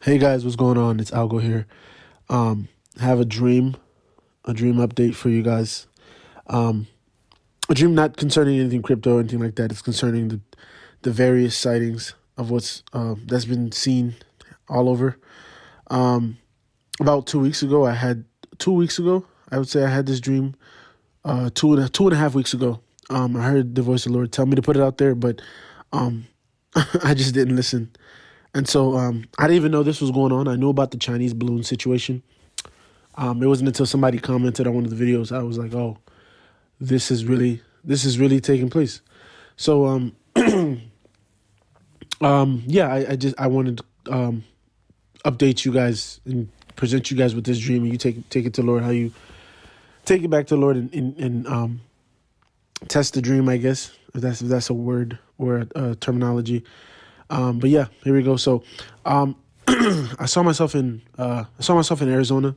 Hey guys, what's going on? It's Algo here. Have a dream update for you guys. Um, a dream not concerning anything crypto or anything like that. It's concerning the various sightings of what's that's been seen all over. Um, about 2 weeks ago, 2 weeks ago, I would say I had this dream. Two and a half weeks ago. I heard the voice of the Lord tell me to put it out there, but um, I just didn't listen. And so I didn't even know this was going on. I knew about the Chinese balloon situation. It wasn't until somebody commented on one of the videos I was like, "Oh, this is really taking place." So yeah, I wanted to update you guys and present you guys with this dream, and you take it to the Lord. How you take it back to the Lord and test the dream, I guess if that's a word or a terminology. But yeah, here we go. So I saw myself in Arizona.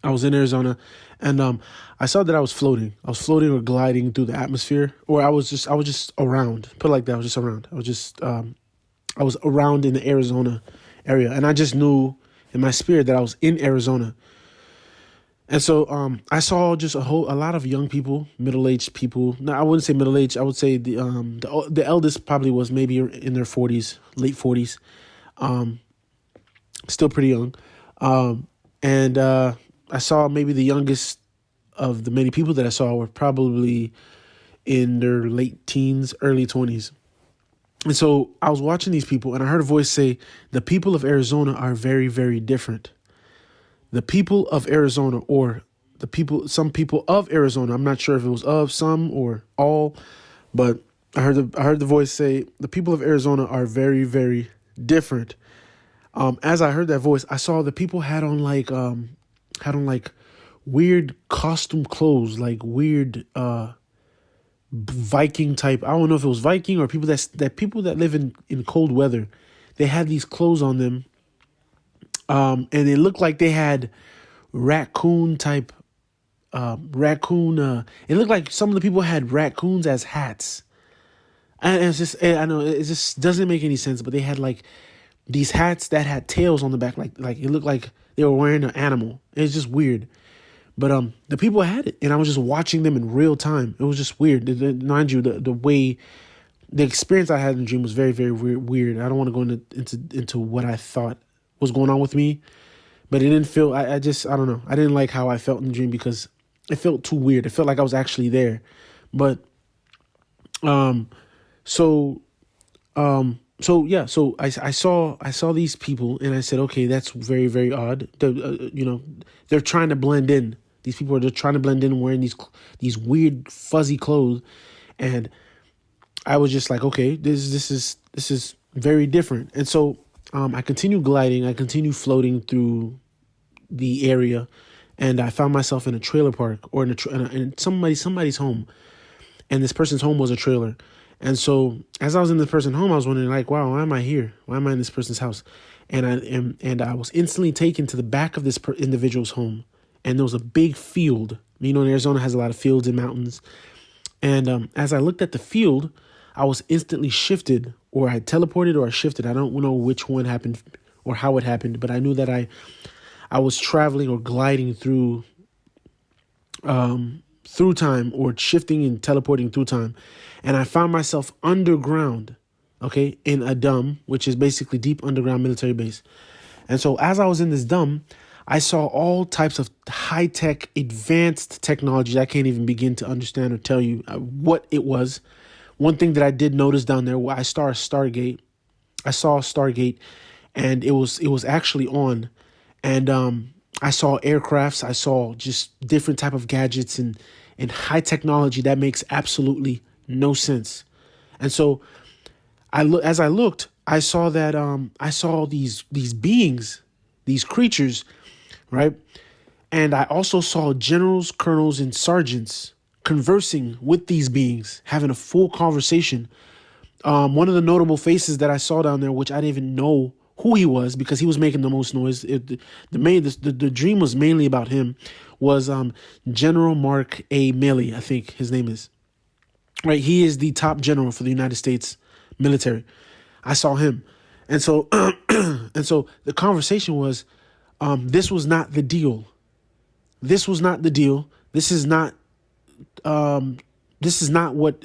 I was in Arizona, and I saw that I was floating. I was floating or gliding through the atmosphere, or I was just around. Put it like that. I was just around. I was around in the Arizona area, and I just knew in my spirit that I was in Arizona. And so I saw just a lot of young people, middle aged people. No, I wouldn't say middle aged. I would say the eldest probably was maybe in their 40s, late 40s, still pretty young. And I saw maybe the youngest of the many people that I saw were probably in their late teens, early 20s. And so I was watching these people, and I heard a voice say, "The people of Arizona are very, very different." The people of Arizona, or some people of Arizona. I'm not sure if it was of, some, or all, but I heard the voice say, "The people of Arizona are very, very different." As I heard that voice, I saw the people had on like weird costume clothes, like weird Viking type. I don't know if it was Viking or people that live in cold weather. They had these clothes on them, and it looked like they had raccoon type raccoon. It looked like some of the people had raccoons as hats. And it's just, I know it just doesn't make any sense, but they had like these hats that had tails on the back, like it looked like they were wearing an animal. It's just weird. But the people had it, and I was just watching them in real time. It was just weird. Mind you, the way the experience I had in the dream was very, very weird. I don't want to go into what I thought was going on with me, but it didn't feel. I don't know. I didn't like how I felt in the dream because it felt too weird. It felt like I was actually there, but um, so yeah, so I saw these people, and I said, okay, that's very, very odd. They're trying to blend in. These people are just trying to blend in, wearing these weird fuzzy clothes, and I was just like, okay, this is very different. And so I continue gliding, I continue floating through the area, and I found myself in a trailer park, or in somebody's home, and this person's home was a trailer. And so as I was in this person's home, I was wondering, like, wow, why am I here? Why am I in this person's house? And I was instantly taken to the back of this individual's home, and there was a big field. Arizona has a lot of fields and mountains. And as I looked at the field, I was instantly shifted, or I teleported, or I shifted. I don't know which one happened or how it happened, but I knew that I was traveling or gliding through time, or shifting and teleporting through time. And I found myself underground, okay, in a dome, which is basically deep underground military base. And so as I was in this dome, I saw all types of high tech, advanced technology. I can't even begin to understand or tell you what it was. One thing that I did notice down there, where I saw a Stargate. I saw a Stargate, and it was actually on. And I saw aircrafts. I saw just different type of gadgets and high technology that makes absolutely no sense. And so as I looked, I saw that I saw these beings, these creatures, right? And I also saw generals, colonels, and sergeants conversing with these beings, having a full conversation. One of the notable faces that I saw down there, which I didn't even know who he was because he was making the most noise. The dream was mainly about him. Was General Mark A. Milley, I think his name is. Right, he is the top general for the United States military. I saw him, and so And so the conversation was, this was not the deal. This was not the deal. This is not what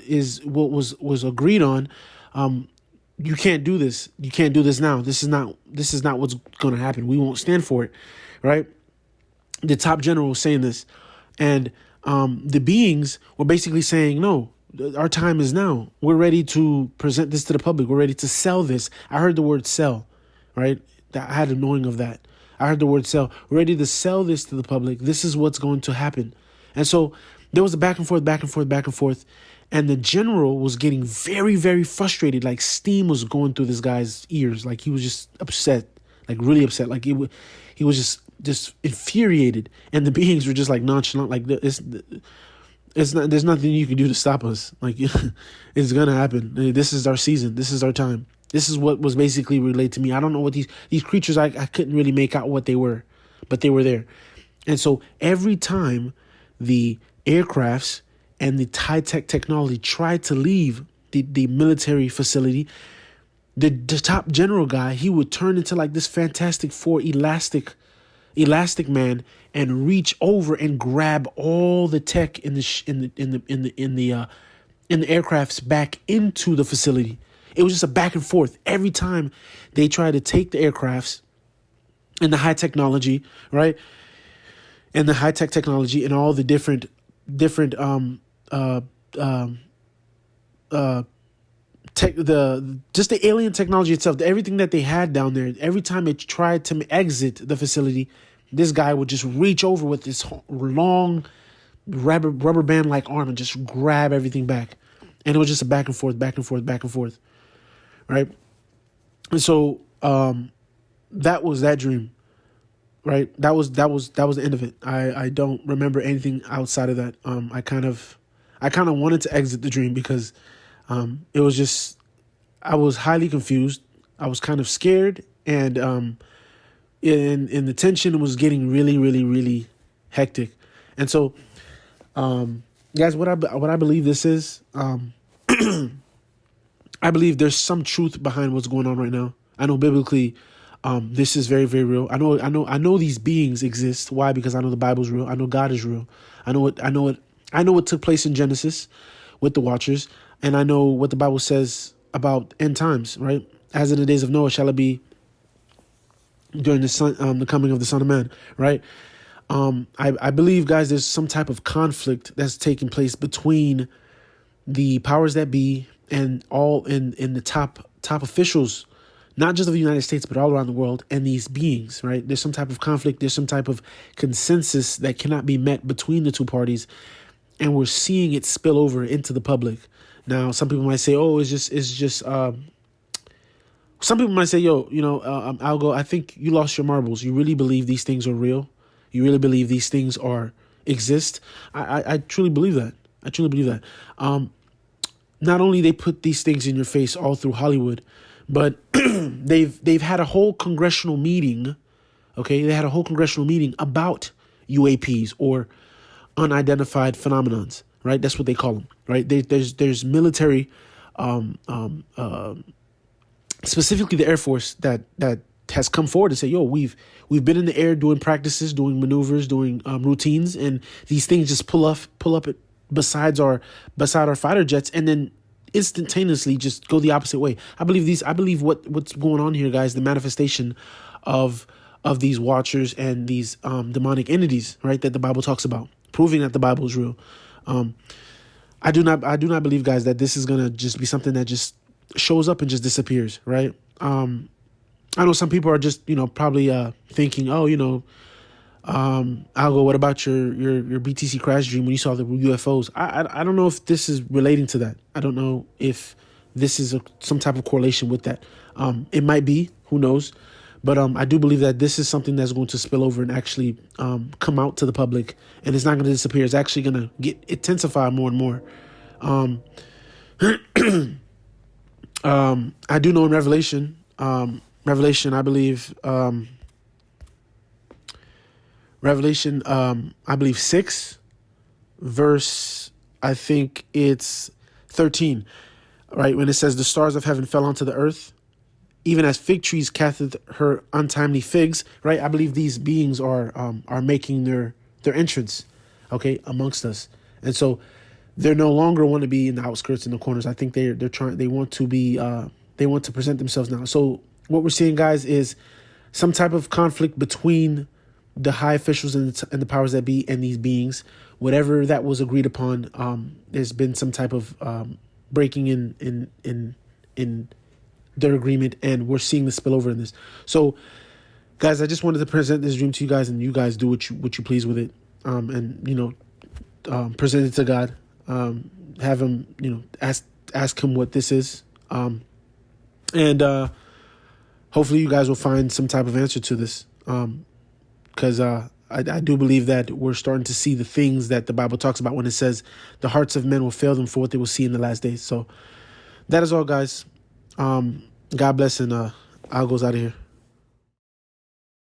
was agreed on. You can't do this. You can't do this now. This is not what's going to happen. We won't stand for it, right? The top general was saying this, and the beings were basically saying, no, our time is now. We're ready to present this to the public. We're ready to sell this. I heard the word sell, right? I had a knowing of that. I heard the word sell. We're ready to sell this to the public. This is what's going to happen. And so there was a back and forth, back and forth, back and forth. And the general was getting very, very frustrated. Like steam was going through this guy's ears. Like he was just upset, like really upset. Like he was just infuriated. And the beings were just like nonchalant, like it's not. There's nothing you can do to stop us. Like it's gonna happen. This is our season. This is our time. This is what was basically relayed to me. I don't know what these creatures. I couldn't really make out what they were, but they were there. And so every time the aircrafts and the high-tech technology tried to leave the military facility, the top general guy, he would turn into like this Fantastic Four elastic man and reach over and grab all the tech in the aircrafts back into the facility. It was just a back and forth every time they tried to take the aircrafts and the high technology, right? And the high tech technology and all the different the alien technology itself, everything that they had down there. Every time it tried to exit the facility, this guy would just reach over with this long rubber band like arm and just grab everything back. And it was just a back and forth, back and forth, back and forth, right? And so that was that dream. Right. That was the end of it. I don't remember anything outside of that. I kind of wanted to exit the dream because it was just, I was highly confused. I was kind of scared, and in the tension was getting really, really, really hectic. And so, guys, what I believe this is, I believe there's some truth behind what's going on right now. I know biblically, this is very, very real. I know these beings exist. Why? Because I know the Bible's real. I know God is real. I know what took place in Genesis with the Watchers, and I know what the Bible says about end times, right? As in the days of Noah shall it be during the coming of the Son of Man, right? I believe, guys, there's some type of conflict that's taking place between the powers that be and all in the top officials, not just of the United States, but all around the world, and these beings, right? There's some type of conflict. There's some type of consensus that cannot be met between the two parties. And we're seeing it spill over into the public. Now, some people might say, oh, it's just, some people might say, yo, Algo, I think you lost your marbles. You really believe these things are real? You really believe these things exist? I truly believe that. I truly believe that. Not only they put these things in your face all through Hollywood, but they've had a whole congressional meeting. Okay, they had a whole congressional meeting about UAPs or unidentified phenomenons. Right, that's what they call them. Right, there's military, specifically the Air Force that has come forward and say, yo, we've been in the air doing practices, doing maneuvers, doing routines, and these things just pull up beside our fighter jets, and then instantaneously just go the opposite way. I believe what's going on here, guys, the manifestation of these watchers and these demonic entities, right, that the Bible talks about, proving that the Bible is real. I do not believe, guys, that this is gonna just be something that just shows up and just disappears, right? I know some people are just, probably thinking, oh, Algo, what about your BTC crash dream when you saw the UFOs? I don't know if this is relating to that. I don't know if this is some type of correlation with that. It might be, who knows? But I do believe that this is something that's going to spill over and actually come out to the public, and it's not going to disappear. It's actually going to get intensified more and more. I do know in Revelation, I believe, Revelation, I believe 6, verse, I think it's 13, right? When it says the stars of heaven fell onto the earth, even as fig trees casteth her untimely figs, right? I believe these beings are making their entrance, okay, amongst us. And so they're no longer want to be in the outskirts, in the corners. I think they're trying, they want to be, they want to present themselves now. So what we're seeing, guys, is some type of conflict between the high officials and the powers that be and these beings. Whatever that was agreed upon, there's been some type of breaking in their agreement, and we're seeing the spillover in this. So, guys, I just wanted to present this dream to you guys, and you guys do what you please with it, and present it to God. Have him, ask him what this is, and hopefully you guys will find some type of answer to this, because I do believe that we're starting to see the things that the Bible talks about when it says the hearts of men will fail them for what they will see in the last days. So that is all, guys. God bless, and Al goes out of here.